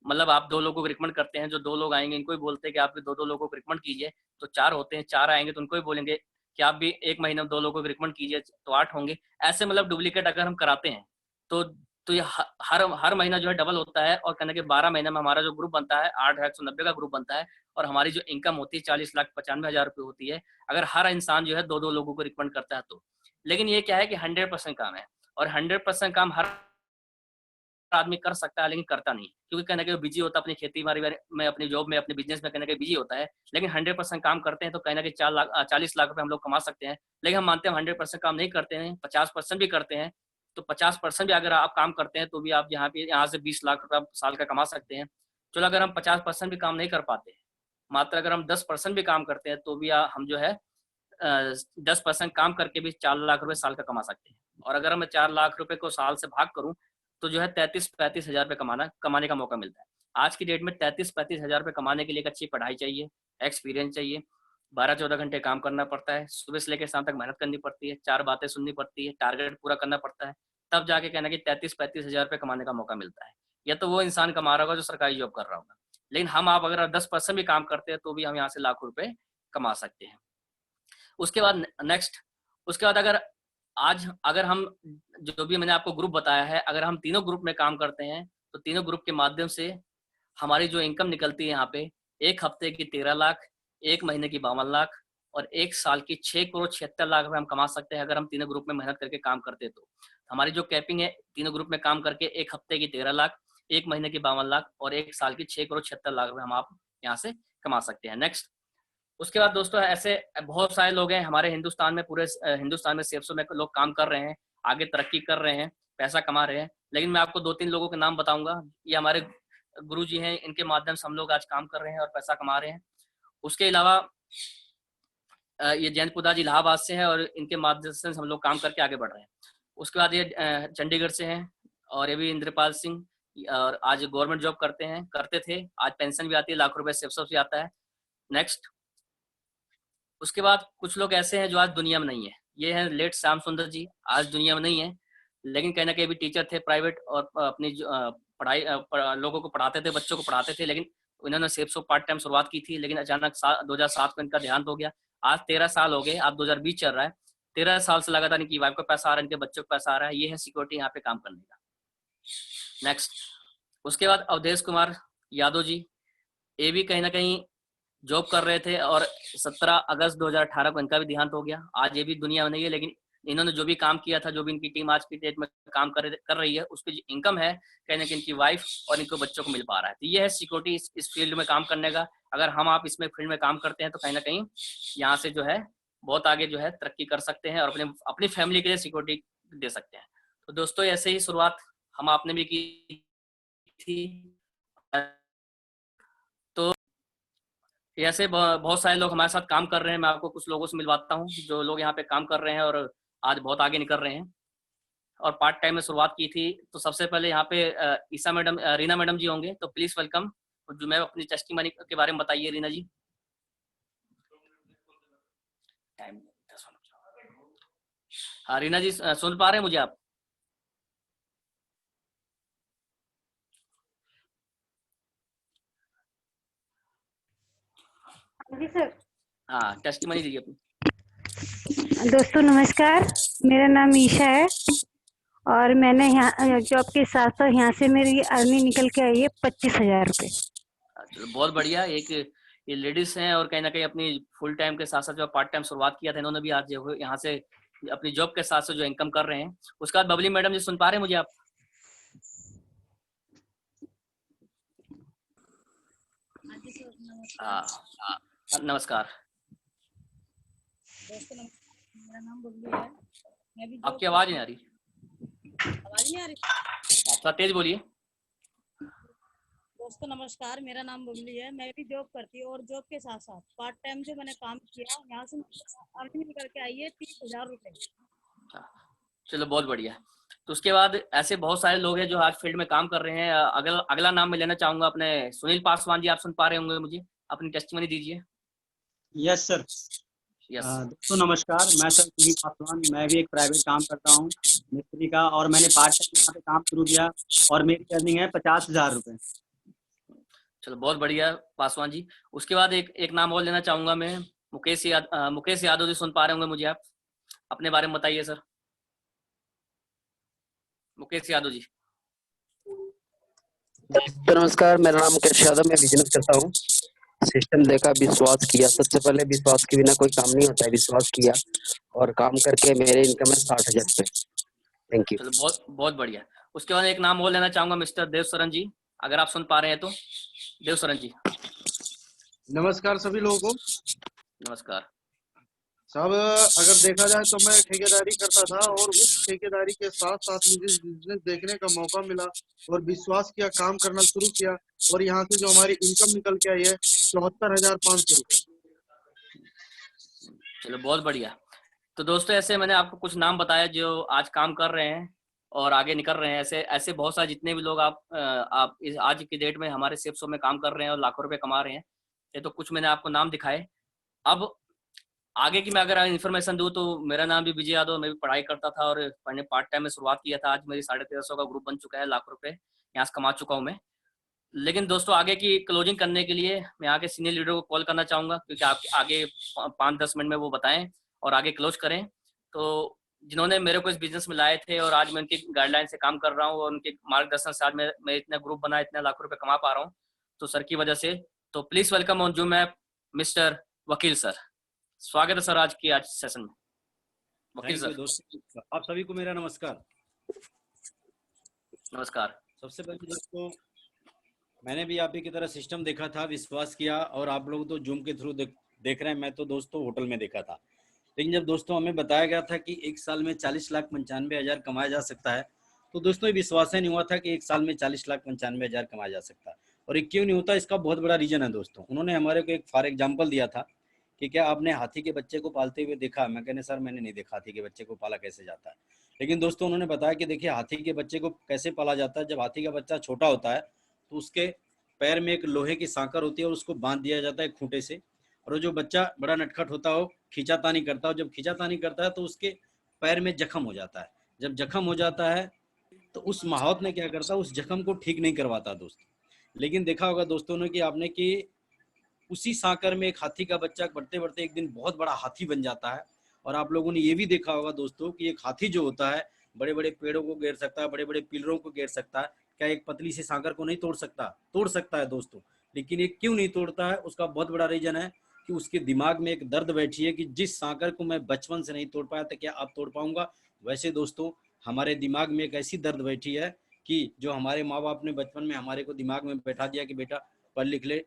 Speaker 1: मतलब आप 2 लोगों को रिकमेंड करते हैं, जो 2 लोग आएंगे इनको ही बोलते हैं कि आप भी 2-2 लोगों को रिकमेंड कीजिए, तो 4 होते हैं। 4 आएंगे तो उनको ही बोलेंगे कि आप भी 1 महीने में 2 लोगों को रिकमेंड कीजिए, तो 8 होंगे। ऐसे मतलब डुप्लीकेट अगर हम कराते हैं तो ये हर महीना जो है डबल होता है, और कहने के 12 महीने में हमारा जो ग्रुप बनता है 8,190 का ग्रुप बनता है, और हमारी जो इनकम होती है 40,95,000 रुपये होती है, अगर हर इंसान जो है 2-2 लोगों को रिकमेंड करता है तो। लेकिन ये क्या है कि 100% काम है, और 100% काम हर आदमी कर सकता है, लेकिन करता नहीं, क्योंकि कहीं ना कहीं बिजी होता है अपनी खेती बाड़ी में, अपनी जॉब में, अपने बिजनेस में कहीं ना कहीं बिजी होता है। लेकिन 100% काम करते हैं तो कहीं ना कहीं 40 लाख रुपए हम लोग कमा सकते हैं। लेकिन हम मानते हैं 100% काम नहीं करते हैं, 50% भी करते हैं, तो 50% भी अगर आप काम करते हैं तो भी आप यहाँ से 20 लाख रुपये साल का कमा सकते हैं। चलो अगर हम 50% भी काम नहीं कर पाते, मात्र अगर हम 10% भी काम करते हैं तो भी हम जो है 10% काम करके भी 4 लाख रुपए साल का कमा सकते हैं। और अगर मैं 4 लाख रुपए को साल से भाग करूं तो जो है 33-35 हजार रुपये कमाने का मौका मिलता है। आज की डेट में 33-35 हजार रुपये कमाने के लिए एक अच्छी पढ़ाई चाहिए, एक्सपीरियंस चाहिए, 12-14 घंटे काम करना पड़ता है, सुबह से लेकर शाम तक मेहनत करनी पड़ती है, 4 बातें सुननी पड़ती है, टारगेट पूरा करना पड़ता है, तब जाके कहना कि 33-35 हजार रुपये कमाने का मौका मिलता है। या तो वो इंसान कमा रहा होगा जो सरकारी जॉब कर रहा होगा। लेकिन हम आप अगर 10% भी काम करते हैं तो भी हम यहाँ से लाखों रुपए कमा सकते हैं। उसके बाद नेक्स्ट, उसके बाद अगर हम जो भी मैंने आपको ग्रुप बताया है, अगर हम तीनों ग्रुप में काम करते हैं तो तीनों ग्रुप के माध्यम से हमारी जो इनकम निकलती है यहाँ पे, 1 हफ्ते की 13 लाख, 1 महीने की 52 लाख, और 1 साल की 6 करोड़ 76 लाख रुपए हम कमा सकते हैं अगर हम तीनों ग्रुप में मेहनत करके काम करते हैं तो। हमारी जो कैपिंग है, तीनों ग्रुप में काम करके 1 हफ्ते की 13 लाख, 1 महीने की 52 लाख, और 1 साल की 6 करोड़ 76 लाख रुपए हम आप यहाँ से कमा सकते हैं। नेक्स्ट, उसके बाद दोस्तों ऐसे बहुत सारे लोग हैं हमारे हिंदुस्तान में, पूरे हिंदुस्तान में सेफ्सो में लोग काम कर रहे हैं, आगे तरक्की कर रहे हैं, पैसा कमा रहे हैं। लेकिन मैं आपको 2-3 लोगों के नाम बताऊंगा, ये हमारे गुरु जी हैं, इनके माध्यम से हम लोग आज काम कर रहे हैं और पैसा कमा रहे हैं। उसके अलावा ये जयंत पुदा जी इलाहाबाद से हैं और इनके माध्यम से हम लोग काम करके आगे बढ़ रहे हैं। उसके बाद ये चंडीगढ़ से हैं, और ये भी इंद्रपाल सिंह, और आज गवर्नमेंट जॉब करते थे, आज पेंशन भी आती है, लाख रुपए सेफ्सो से आता है। नेक्स्ट, उसके बाद कुछ लोग ऐसे हैं जो आज दुनिया में नहीं है, ये हैं लेट श्याम सुंदर जी, आज दुनिया में नहीं है, लेकिन कहीं ना कहीं भी टीचर थे प्राइवेट, और अपनी पढ़ाई लोगों को पढ़ाते थे, बच्चों को पढ़ाते थे। लेकिन उन्होंने सेफ्सो पार्ट टाइम शुरुआत की थी, लेकिन अचानक 2007 में इनका देहांत हो गया। आज 13 साल हो गए, आज 2020 चल रहा है, 13 साल से लगातार इनकी वाइफ को पैसा आ रहा है, इनके बच्चों को पैसा आ रहा है। ये है सिक्योरिटी यहाँ पे काम करने का। नेक्स्ट, उसके बाद अवधेश कुमार यादव जी, ये भी कहीं ना कहीं जॉब कर रहे थे, और 17 अगस्त 2018 को इनका भी देहांत हो गया। आज ये भी दुनिया में नहीं है, लेकिन इन्होंने जो भी काम किया था, जो भी इनकी टीम आज की डेट में काम कर रही है, उसकी जो इनकम है कहीं ना कहीं इनकी वाइफ और इनको बच्चों को मिल पा रहा है। तो ये है सिक्योरिटी इस फील्ड में काम करने का। अगर हम आप इसमें फील्ड में काम करते हैं तो कहीं ना कहीं यहाँ से जो है बहुत आगे जो है तरक्की कर सकते हैं, और अपनी फैमिली के लिए सिक्योरिटी दे सकते हैं। तो दोस्तों ऐसे ही शुरुआत हम आपने भी की थी। तो ऐसे बहुत सारे लोग हमारे साथ काम कर रहे हैं। मैं आपको कुछ लोगों से मिलवाता हूँ जो लोग यहाँ पे काम कर रहे हैं और आज बहुत आगे निकल रहे हैं, और पार्ट टाइम में शुरुआत की थी। तो सबसे पहले यहाँ पे ईसा मैडम, रीना मैडम जी होंगे, तो प्लीज वेलकम। जो मैं अपनी टेस्टिमनी के बारे में बताइए रीना जी। हाँ रीना जी, सुन पा रहे हैं मुझे आप?
Speaker 2: जी सर।
Speaker 1: हाँ, टेस्टिमनी दीजिए अपनी।
Speaker 2: दोस्तों नमस्कार, मेरा नाम ईशा है, और मैंने यहाँ जॉब के साथ साथ यहाँ से मेरी अर्निंग निकल के आई है 25,000 रुपये।
Speaker 1: बहुत बढ़िया। एक ये लेडीज हैं और कहीं ना कहीं अपनी फुल टाइम के साथ साथ जो पार्ट टाइम शुरुआत किया था इन्होंने भी आज जो यहाँ से अपनी जॉब के साथ साथ जो इनकम कर रहे हैं। उसके बाद बबली मैडम जी सुन पा रहे हैं मुझे आप? नमस्कार।
Speaker 3: दोस्तों मेरा नाम बबली है। मैं भी
Speaker 1: आपकी आवाज नहीं आ रही।
Speaker 3: आवाज नहीं आ रही?
Speaker 1: थोड़ा तेज बोलिए।
Speaker 3: दोस्तों नमस्कार, मेरा नाम बबली है। मैं भी जॉब करती हूँ और जॉब के साथ साथ पार्ट टाइम जो मैंने काम किया, यहाँ से अर्निंग निकल के आई है 30,000 रुपए।
Speaker 1: चलो बहुत बढ़िया। तो उसके बाद ऐसे बहुत सारे लोग हैं जो आज फील्ड में काम कर रहे हैं। अगला नाम मैं लेना चाहूंगा अपने सुनील पासवान जी। आप सुन पा रहे होंगे मुझे? अपनी टेस्टिमनी दीजिए।
Speaker 4: Yes sir.
Speaker 1: यस।
Speaker 4: दोस्तों नमस्कार, मैं सर सुनील पासवान। मैं भी एक प्राइवेट काम करता हूँ मिस्त्री का, और मैंने पार्ट टाइम यहाँ पे काम शुरू किया और मेरी अर्निंग है 50,000 रुपये।
Speaker 1: चलो बहुत बढ़िया पासवान जी। उसके बाद एक नाम और लेना चाहूंगा मैं, मुकेश यादव जी। सुन पा रहे होंगे मुझे आप? अपने बारे में बताइए सर। मुकेश यादव जी।
Speaker 5: नमस्कार, मेरा नाम मुकेश यादव। मैं बिजनेस करता हूँ। सिस्टम देखा, विश्वास किया। सबसे पहले विश्वास के बिना कोई काम नहीं होता है। विश्वास किया और काम करके मेरे इनकम है 60,000 रुपये। Thank you.
Speaker 1: चलो बहुत बहुत बढ़िया। उसके बाद एक नाम और लेना चाहूंगा, मिस्टर देवसरन जी, अगर आप सुन पा रहे हैं तो। देवसरन जी।
Speaker 6: नमस्कार सभी लोगों को।
Speaker 1: नमस्कार
Speaker 6: साहब, अगर देखा जाए तो मैं ठेकेदारी करता था और उस ठेकेदारी के साथ साथ मुझे बिजनेस देखने का मौका मिला और विश्वास किया, काम करना शुरू किया और यहाँ से जो हमारी इनकम निकल के आई है 74,500 रुपये।
Speaker 1: चलो बहुत बढ़िया। तो दोस्तों ऐसे मैंने आपको कुछ नाम बताया जो आज काम कर रहे हैं और आगे निकल रहे हैं। ऐसे ऐसे बहुत सारे जितने भी लोग आप इस आज की डेट में हमारे शिफ्टों में काम कर रहे हैं और लाखों रुपए कमा रहे हैं। ये तो कुछ मैंने आपको नाम दिखाए। अब आगे की मैं अगर इन्फॉर्मेशन दूं तो मेरा नाम भी विजय यादव। मैं भी पढ़ाई करता था और मैंने पार्ट टाइम में शुरुआत किया था। आज मेरी 1350 का ग्रुप बन चुका है, लाखों रुपए यहाँ से कमा चुका हूँ मैं। लेकिन दोस्तों आगे की क्लोजिंग करने के लिए मैं यहाँ के सीनियर लीडर को कॉल करना चाहूंगा, क्योंकि आप आगे 5-10 मिनट में वो बताएं और आगे क्लोज करें। तो जिन्होंने मेरे को इस बिजनेस में लाए थे और आज मैं उनकी गाइडलाइन से काम कर रहा हूँ और उनके मार्गदर्शन से आज मैं इतना ग्रुप बना, इतने लाखों रुपए कमा पा रहा हूँ, तो सर की वजह से। तो please welcome on zoom app mister वकील सर। स्वागत है सर आज सेशन में। वकील सर।
Speaker 7: दोस्तों आप सभी को मेरा नमस्कार।
Speaker 1: नमस्कार।
Speaker 7: सबसे पहले दोस्तों, मैंने भी आप ही की तरह सिस्टम देखा था, विश्वास किया, और आप लोग तो जूम के थ्रू देख रहे हैं। मैं तो दोस्तों होटल में देखा था। लेकिन जब दोस्तों हमें बताया गया था कि एक साल में 40,95,000 कमाया जा सकता है, तो दोस्तों ये विश्वास ही नहीं हुआ था कि एक साल में 40,95,000 कमाया जा सकता है। और ये क्यों नहीं होता, इसका बहुत बड़ा रीजन है दोस्तों। उन्होंने हमारे को एक फॉर एग्जाम्पल दिया था कि क्या आपने हाथी के बच्चे को पालते हुए देखा? मैं कहने सर मैंने नहीं देखा हाथी के बच्चे को पाला कैसे जाता है। लेकिन दोस्तों उन्होंने बताया कि देखिए हाथी के बच्चे को कैसे पाला जाता है। जब हाथी का बच्चा छोटा होता है तो उसके पैर में एक लोहे की सांकर होती है और उसको बांध दिया जाता है खूंटे से। और जो बच्चा बड़ा नटखट होता हो, खींचातानी करता हो, जब खींचातानी करता है तो उसके पैर में जख्म हो जाता है। जब जख्म हो जाता है तो उस माहौत ने क्या करता है, उस जख्म को ठीक नहीं करवाता दोस्तों। लेकिन देखा होगा दोस्तों ने कि आपने कि उसी सांकर में एक हाथी का बच्चा बढ़ते बढ़ते एक दिन बहुत बड़ा हाथी बन जाता है। और आप लोगों ने ये भी देखा होगा दोस्तों कि एक हाथी जो होता है बड़े बड़े पेड़ों को घेर सकता है, बड़े बड़े पिलरों को घेर सकता है। क्या एक पतली सी सांकर को नहीं तोड़ सकता? तोड़ सकता है दोस्तों। लेकिन ये क्यों नहीं तोड़ता है, उसका बहुत बड़ा रीजन है कि उसके दिमाग में एक दर्द बैठी है कि जिस सांकर को मैं बचपन से नहीं तोड़ पाया तो क्या अब तोड़ पाऊंगा। वैसे दोस्तों हमारे दिमाग में एक ऐसी दर्द बैठी है कि जो हमारे माँ बाप ने बचपन में हमारे को दिमाग में बैठा दिया कि बेटा पढ़ लिख ले,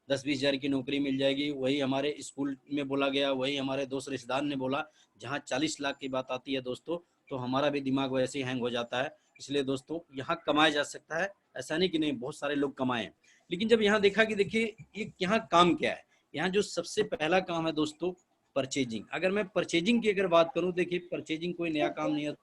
Speaker 7: 10-20 हज़ार की नौकरी मिल जाएगी। वही हमारे स्कूल में बोला गया, वही हमारे दोस्त रिश्तेदार ने बोला। जहाँ 40 लाख की बात आती है दोस्तों तो हमारा भी दिमाग वैसे ही हैंग हो जाता है। इसलिए दोस्तों यहाँ कमाया जा सकता है, ऐसा नहीं कि नहीं, बहुत सारे लोग कमाए हैं। लेकिन जब यहाँ देखा कि देखिए ये यहाँ काम क्या है, यहाँ जो सबसे पहला काम है दोस्तों परचेजिंग। अगर मैं परचेजिंग की अगर बात करूँ, देखिए परचेजिंग कोई नया काम नहीं है।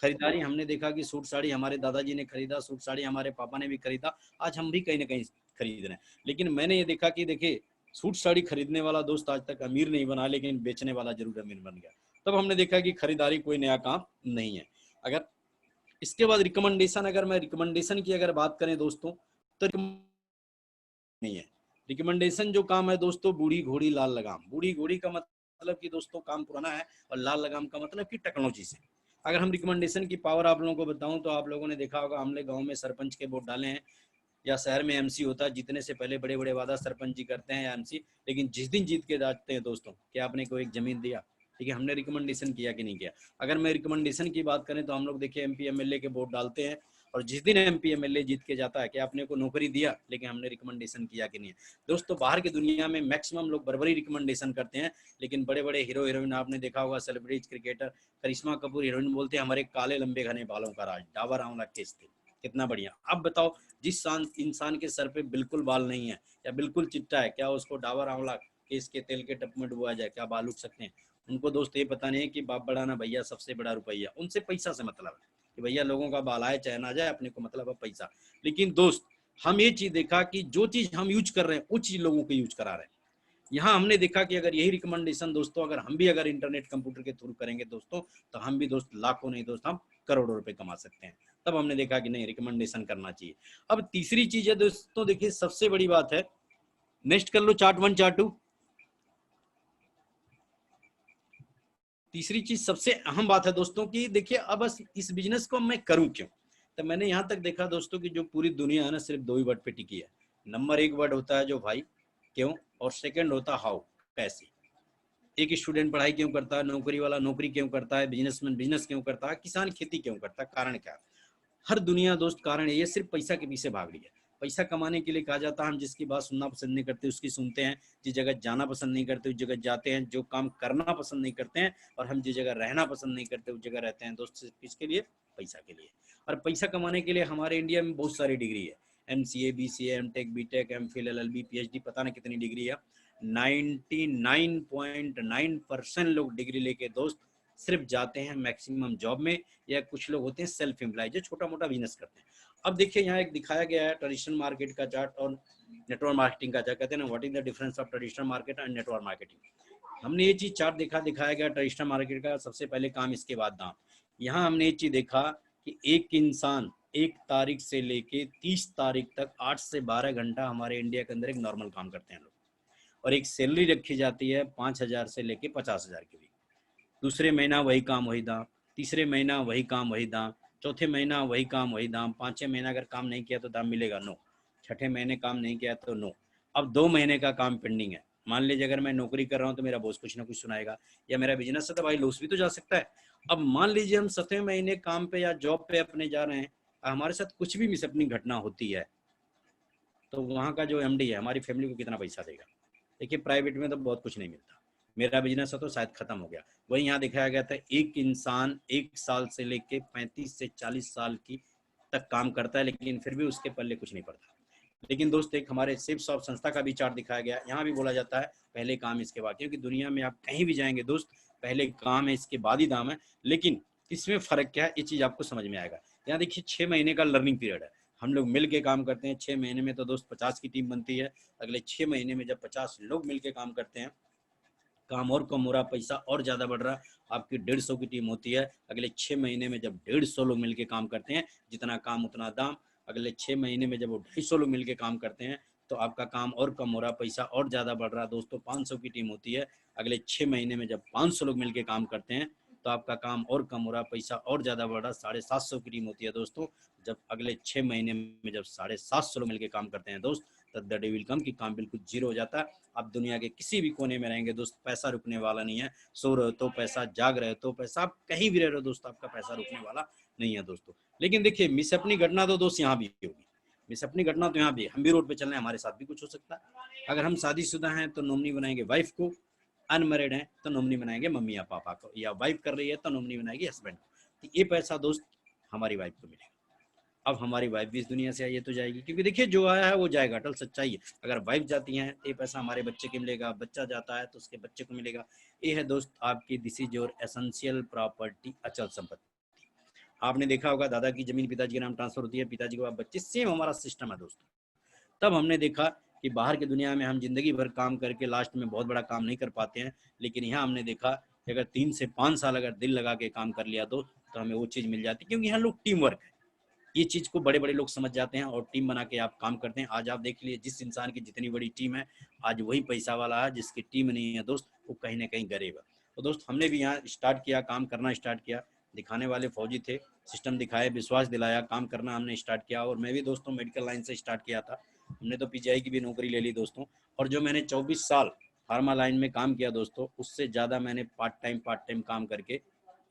Speaker 7: खरीदारी हमने देखा कि सूट साड़ी हमारे दादाजी ने खरीदा, सूट साड़ी हमारे पापा ने भी खरीदा, आज हम भी कहीं ना कहीं खरीद रहे हैं। लेकिन मैंने ये देखा कि देखिए सूट साड़ी खरीदने वाला दोस्त आज तक अमीर नहीं बना, लेकिन बेचने वाला जरूर अमीर बन गया। तब हमने देखा कि खरीदारी कोई नया काम नहीं है। अगर इसके बाद रिकमेंडेशन, अगर मैं रिकमेंडेशन की अगर बात करें दोस्तों तो नहीं है। रिकमेंडेशन जो काम है दोस्तों, बूढ़ी घोड़ी लाल लगाम। बूढ़ी घोड़ी का मतलब कि दोस्तों काम पुराना है, और लाल लगाम का मतलब कि टेक्नोलॉजी से। अगर हम रिकमेंडेशन की पावर आप लोगों को बताऊं तो आप लोगों ने देखा होगा हमने गांव में सरपंच के वोट डाले हैं, या शहर में एमसी होता है, जीतने से पहले बड़े बड़े वादा सरपंच जी करते हैं या एमसी, लेकिन जिस दिन जीत के जाते हैं दोस्तों, क्या आपने कोई एक जमीन दिया? ठीक है, हमने रिकमेंडेशन किया कि नहीं किया? अगर मैं रिकमेंडेशन की बात करें तो हम लोग देखिए एमपी एमएलए के वोट डालते हैं, और जिस दिन एमपी एमएलए जीत के जाता है, क्या आपने को नौकरी दिया, लेकिन हमने रिकमेंडेशन किया कि नहीं? दोस्तों बाहर की दुनिया में मैक्सिमम लोग बराबरी रिकमेंडेशन करते हैं, लेकिन बड़े बड़े हीरो हीरोइन आपने देखा होगा, सेलिब्रिटीज, क्रिकेटर, करिश्मा कपूर हीरोइन बोलते हैं हमारे काले लंबे घने बालों का राज, डाबर आंवला केस थे, कितना बढ़िया। अब बताओ, जिस इंसान के सर पे बिल्कुल बाल नहीं है या बिल्कुल चिट्टा है, क्या उसको डाबर आंवला केस के तेल के टप में डुबा जाए, क्या बाल उग सकते हैं? उनको दोस्त ये पता नहीं है कि बाप बड़ा ना भैया सबसे बड़ा रुपया, उनसे पैसा से मतलब है कि भैया लोगों का बाल आए चाहे ना जाए, अपने को मतलब है पैसा। लेकिन दोस्त हम ये चीज देखा कि जो चीज हम यूज कर रहे हैं वो चीज लोगों को यूज करा रहे हैं। यहाँ हमने देखा कि अगर यही रिकमेंडेशन दोस्तों अगर हम भी अगर इंटरनेट कंप्यूटर के थ्रू करेंगे दोस्तों, तो हम भी दोस्त लाखों नहीं दोस्त हम करोड़ों रुपए कमा सकते हैं। तब हमने देखा कि नहीं, रिकमेंडेशन करना चाहिए। अब तीसरी चीज है दोस्तों, देखिए सबसे बड़ी बात है, नेक्स्ट कर लो चार्ट 1 चार्ट 2। तीसरी चीज सबसे अहम बात है दोस्तों कि देखिए अब बस इस बिजनेस को मैं करूं क्यों? तो मैंने यहां तक देखा दोस्तों कि जो पूरी दुनिया है ना, सिर्फ 2 ही वर्ड पे टिकी है। नंबर 1 वर्ड होता है जो भाई क्यों, और सेकंड होता हाउ, कैसे। एक स्टूडेंट पढ़ाई क्यों करता है, नौकरी वाला नौकरी क्यों करता है, बिजनेसमैन बिजनेस क्यों करता है, किसान खेती क्यों करता है, कारण क्या है? हर दुनिया दोस्त कारण ये सिर्फ पैसा के पीछे भाग रही है। पैसा कमाने के लिए कहा जाता है, हम जिसकी बात सुनना पसंद नहीं करते उसकी सुनते हैं, जिस जगह जाना पसंद नहीं करते उस जगह जाते हैं, जो काम करना पसंद नहीं करते हैं, और हम जिस जगह रहना पसंद नहीं करते उस जगह रहते हैं दोस्त, किसके लिए? पैसा के लिए। और पैसा कमाने के लिए हमारे इंडिया में बहुत सारी डिग्री है, MCA BCA MTech BTech MPhil LLB PhD, पता नहीं कितनी डिग्री है। 99.9% लोग डिग्री लेके दोस्त सिर्फ जाते हैं मैक्सिमम जॉब में, या कुछ लोग होते हैं सेल्फ एम्प्लॉय जो छोटा मोटा बिजनेस करते हैं। अब देखिए यहाँ एक दिखाया गया है ट्रेडिशनल मार्केट का चार्ट और नेटवर्क मार्केटिंग का चार्ट। कहते हैं ना, what is the difference of traditional market and network marketing. हमने ये चीज चार्ट दिखाया गया ट्रेडिशनल मार्केट का, सबसे पहले काम इसके बाद दाम। यहाँ हमने ये चीज देखा कि एक इंसान 1 तारीख से लेके 30 तारीख तक 8 से 12 घंटा हमारे इंडिया के अंदर एक नॉर्मल काम करते हैं लोग, और एक सैलरी रखी जाती है 5,000 से लेके 50,000 की भी। दूसरे महीना वही काम वही दाम, तीसरे महीना वही काम वही दाम, चौथे महीना वही काम वही दाम, 5वें महीना अगर काम नहीं किया तो दाम मिलेगा नो, छठे महीने काम नहीं किया तो नो। अब 2 महीने का काम पेंडिंग है। मान लीजिए अगर मैं नौकरी कर रहा हूँ तो मेरा बॉस कुछ ना कुछ सुनाएगा, या मेरा बिजनेस है तो भाई लॉस भी तो जा सकता है। अब मान लीजिए हम 7वें महीने काम पे या जॉब पे अपने जा रहे हैं, हमारे साथ कुछ भी मिस अपनी घटना होती है, तो वहाँ का जो MD है हमारी फैमिली को कितना पैसा देगा? देखिए प्राइवेट में तो बहुत कुछ नहीं मिलता। मेरा बिजनेस है तो शायद खत्म हो गया। वही यहाँ दिखाया गया था, एक इंसान 1 साल से लेके 35 से 40 साल की तक काम करता है, लेकिन फिर भी उसके पल्ले कुछ नहीं पड़ता। लेकिन दोस्त एक हमारे शिफ्ट ऑफ संस्था का भी चार्ट दिखाया गया, यहाँ भी बोला जाता है पहले काम इसके बाद, क्योंकि दुनिया में आप कहीं भी जाएंगे दोस्त, पहले काम है इसके बाद ही दाम है। लेकिन इसमें फर्क क्या है, ये चीज आपको समझ में आएगा। यहाँ देखिए 6 महीने का लर्निंग पीरियड है, हम लोग मिल के काम करते हैं। 6 महीने में तो दोस्त 50 की टीम बनती है। अगले 6 महीने में जब 50 लोग मिल के काम करते हैं, काम और कम हो रहा, पैसा और ज्यादा बढ़ रहा, आपकी 150 की टीम होती है। अगले 6 महीने में जब 150 लोग मिलके काम करते हैं, जितना काम उतना दाम। अगले 6 महीने में जब वो 250 लोग मिलके काम करते हैं, तो आपका काम और कम हो रहा, पैसा और ज्यादा बढ़ रहा। दोस्तों 500 की टीम होती है। अगले 6 महीने में जब 500 लोग मिलके काम करते हैं, तो आपका काम और कम हो रहा, पैसा और ज्यादा बढ़ रहा। 750 की टीम होती है दोस्तों। जब अगले 6 महीने में जब 750 लोग मिलके काम करते हैं दोस्त, तब द डे विल कम कि काम बिल्कुल जीरो हो जाता है। आप दुनिया के किसी भी कोने में रहेंगे दोस्त, पैसा रुकने वाला नहीं है। सो रहे तो पैसा, जाग रहे तो पैसा, आप कहीं भी रह रहे हो दोस्त, आपका पैसा रुकने वाला नहीं है दोस्तों। लेकिन देखिए मिस अपनी घटना तो दोस्त यहाँ भी होगी, मिस अपनी घटना तो यहाँ भी, हम भी रोड पे चल रहे हैं, हमारे साथ भी कुछ हो सकता है। अगर हम शादीशुदा हैं तो नॉमिनी बनाएंगे वाइफ को, अनमैरिड हैं तो नॉमिनी बनाएंगे मम्मी या पापा को, या वाइफ कर रही है तो नॉमिनी बनाएगी हस्बैंड को। तो ये पैसा दोस्त हमारी वाइफ को मिलेगा। अब हमारी वाइफ भी इस दुनिया से आई है तो जाएगी, क्योंकि देखिए जो आया है वो जाएगा, अटल सच्चाई है। अगर वाइफ जाती है तो ये पैसा हमारे बच्चे को मिलेगा, बच्चा जाता है तो उसके बच्चे को मिलेगा। ये है दोस्त आपकी this is your essential property, अचल संपत्ति। आपने देखा होगा दादा की जमीन पिताजी के नाम ट्रांसफर होती है, पिताजी के बाद बच्चे, सेम हमारा सिस्टम है दोस्तों। तब हमने देखा कि बाहर की दुनिया में हम जिंदगी भर काम करके लास्ट में बहुत बड़ा काम नहीं कर पाते हैं, लेकिन यहाँ हमने देखा कि अगर 3 से 5 साल अगर दिल लगा के काम कर लिया तो हमें वो चीज़ मिल जाती है, क्योंकि यहाँ लोग टीम वर्क है। ये चीज को बड़े बड़े लोग समझ जाते हैं और टीम बना के आप काम करते हैं। आज आप देख लीजिए जिस इंसान की जितनी बड़ी टीम है, आज वही पैसा वाला है, जिसकी टीम नहीं है दोस्त वो कहीं ना कहीं गरीब है। तो दोस्त हमने भी यहाँ स्टार्ट किया, काम करना स्टार्ट किया। दिखाने वाले फौजी थे, सिस्टम दिखाए, विश्वास दिलाया, काम करना हमने स्टार्ट किया। और मैं भी दोस्तों मेडिकल लाइन से स्टार्ट किया था, हमने तो पीजीआई की भी नौकरी ले ली दोस्तों। और जो मैंने 24 साल फार्मा लाइन में काम किया दोस्तों, उससे ज़्यादा मैंने पार्ट टाइम काम करके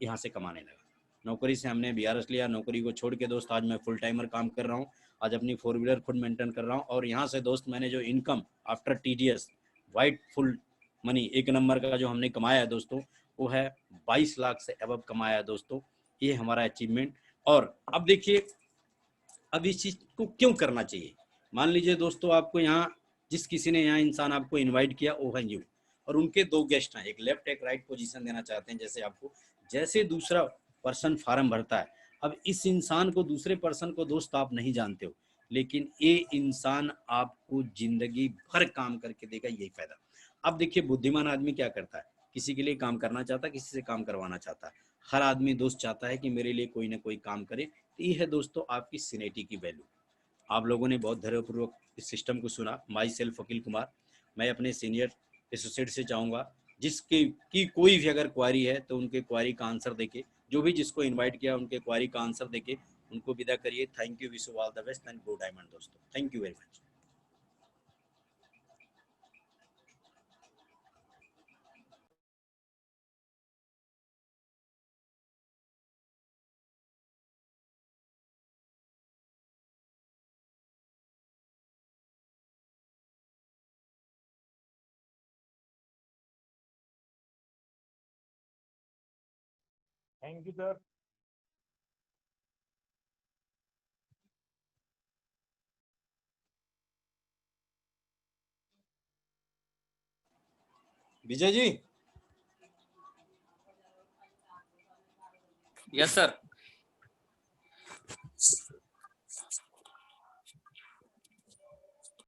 Speaker 7: यहाँ से कमाने लगा। नौकरी से हमने बीआरएस लिया, नौकरी को छोड़ के दोस्त आज मैं फुल टाइमर काम कर रहा हूँ। आज अपनी 4 व्हीलर खुद मेंटेन कर रहा हूँ। और यहाँ से दोस्त मैंने जो income after TDS white full money एक नंबर का जो हमने कमाया है दोस्तों, वो है 22 लाख से अबव कमाया है दोस्तों। ये हमारा अचीवमेंट। और अब देखिए, अब इस चीज को क्यों करना चाहिए। मान लीजिए दोस्तों, आपको यहाँ जिस किसी ने यहाँ इंसान आपको इनवाइट किया वो है यू, और उनके 2 गेस्ट हैं, एक लेफ्ट एक राइट पोजीशन देना चाहते हैं। जैसे आपको, जैसे दूसरा पर्सन फार्म भरता है, अब इस इंसान को, दूसरे पर्सन को दोस्त आप नहीं जानते हो, लेकिन ये इंसान आपको जिंदगी भर काम करके देगा, यही फायदा। अब देखिए, बुद्धिमान आदमी क्या करता है, किसी के लिए काम करना चाहता है, किसी से काम करवाना चाहता है। हर आदमी दोस्त चाहता है कि मेरे लिए कोई ना कोई काम करे। तो ये है दोस्तों आपकी सिनेटी की वैल्यू। आप लोगों ने बहुत धैर्यपूर्वक इस सिस्टम को सुना। माई सेल्फ वकील कुमार। मैं अपने सीनियर एसोसिएट से चाहूँगा, जिसकी की कोई भी अगर क्वारी है तो उनके क्वारी का आंसर देके, जो भी जिसको इन्वाइट किया उनके क्वारी का आंसर देके उनको विदा करिए। Thank you, wish you all the best and go diamond दोस्तों। Thank you very much.
Speaker 8: Thank you sir.
Speaker 7: Vijay ji.
Speaker 1: Yes sir.